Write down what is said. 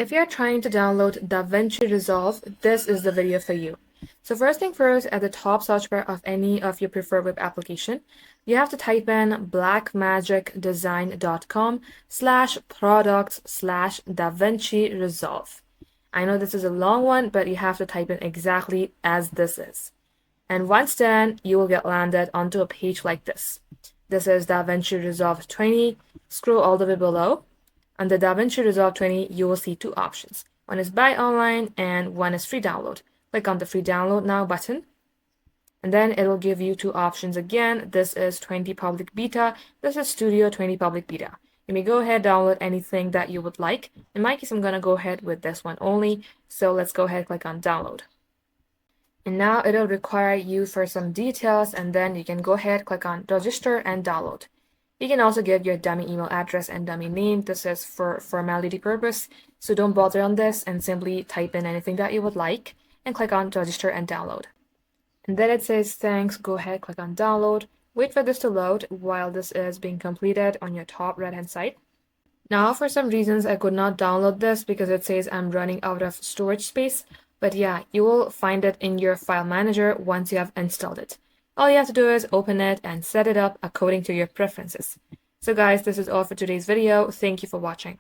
If you're trying to download DaVinci Resolve, this is the video for you. So first thing first, at the top search bar of any of your preferred web application, you have to type in blackmagicdesign.com/products/DaVinci Resolve. I know this is a long one, but you have to type in exactly as this is. And once done, you will get landed onto a page like this. This is DaVinci Resolve 20. Scroll all the way below. Under DaVinci Resolve 20, you will see two options. One is buy online and one is free download. Click on the free download now button. And then it will give you two options again. This is 20 public beta. This is Studio 20 public beta. You may go ahead, download anything that you would like. In my case, I'm going to go ahead with this one only. So let's go ahead, click on download. And now it'll require you for some details, and then you can go ahead, click on register and download. You can also give your dummy email address and dummy name. This is for formality purpose, so don't bother on this and simply type in anything that you would like and click on register and download. And then it says thanks, go ahead, click on download. Wait for this to load while this is being completed on your top right hand side. Now for some reasons I could not download this because it says I'm running out of storage space, but yeah, you will find it in your file manager once you have installed it. All you have to do is open it and set it up according to your preferences. So guys, this is all for today's video. Thank you for watching.